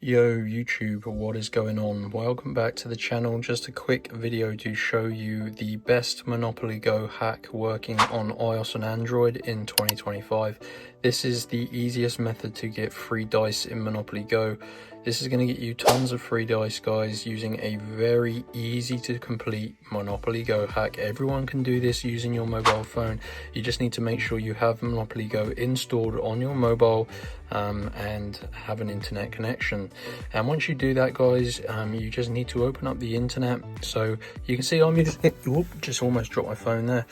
Yo YouTube, what is going on? Welcome back to the channel. Just a quick video to show you the best Monopoly Go hack working on iOS and Android in 2025. This is the easiest method to get free dice in Monopoly Go. This is going to get you tons of free dice, guys, using a very easy to complete Monopoly Go hack. Everyone can do this using your mobile phone. You just need to make sure you have Monopoly Go installed on your mobile and have an internet connection. And once you do that, guys, you just need to open up the internet. So you can see I'm using just almost dropped my phone there.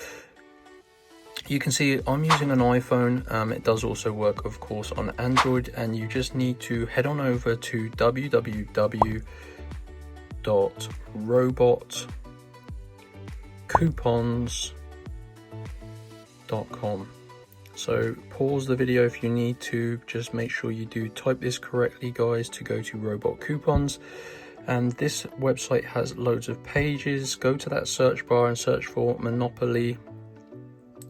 You can see I'm using an iPhone. It does also work, of course, on Android, and you just need to head on over to www.robotcoupons.com. So pause the video if you need to. Just make sure you do type this correctly, guys, to go to Robot Coupons. And this website has loads of pages. Go to that search bar and search for Monopoly.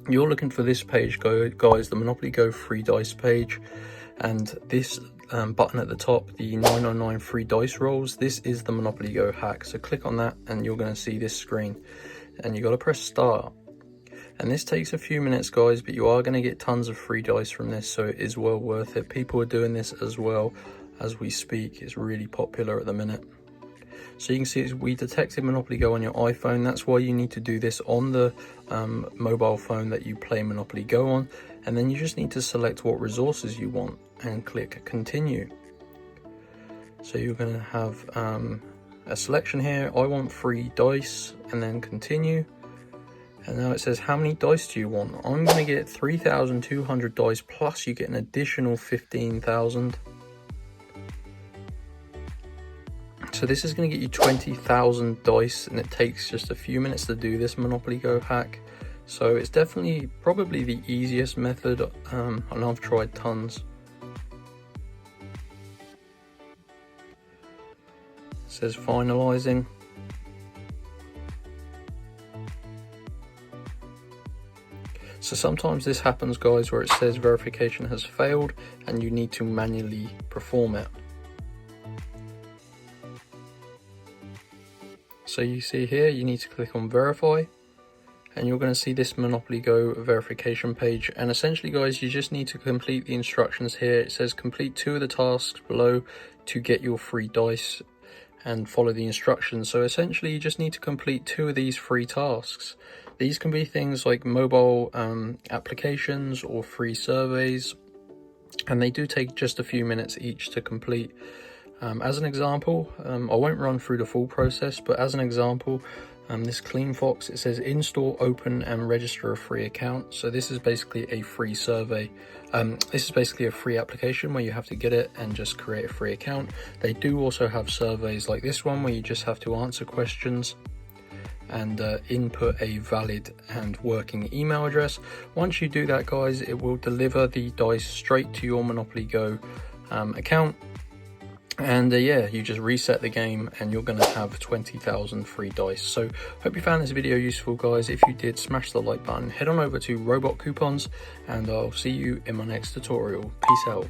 You're looking for this page, guys, the Monopoly Go free dice page, and this button at the top, the 999 free dice rolls. This is the Monopoly Go hack. So click on that and you're going to see this screen, and you got to press start. And this takes a few minutes, guys, but you are going to get tons of free dice from this, so it is well worth it. People are doing this as well as we speak. It's really popular at the minute. So you can see we detected Monopoly Go on your iPhone. That's why you need to do this on the mobile phone that you play Monopoly Go on. And then you just need to select what resources you want and click continue. So you're going to have a selection here. I want free dice, and then continue. And now it says, how many dice do you want? I'm going to get 3,200 dice, plus you get an additional 15,000. So this is going to get you 20,000 dice, and it takes just a few minutes to do this Monopoly Go hack. So it's definitely probably the easiest method, and I've tried tons. It says finalizing. So sometimes this happens, guys, where it says verification has failed and you need to manually perform it. So you see here, you need to click on verify, and you're going to see this Monopoly Go verification page. And essentially, guys, you just need to complete the instructions here. It says complete 2 of the tasks below to get your free dice and follow the instructions. So essentially, you just need to complete 2 of these free tasks. These can be things like mobile applications or free surveys, and they do take just a few minutes each to complete. As an example, I won't run through the full process, but as an example, this Clean Fox, it says install, open and register a free account. So this is basically a free survey. This is basically a free application where you have to get it and just create a free account. They do also have surveys like this one where you just have to answer questions and input a valid and working email address. Once you do that, guys, it will deliver the dice straight to your Monopoly Go account. And yeah, you just reset the game and you're going to have 20,000 free dice. So hope you found this video useful, guys. If you did, smash the like button, head on over to Robot Coupons, and I'll see you in my next tutorial. Peace out.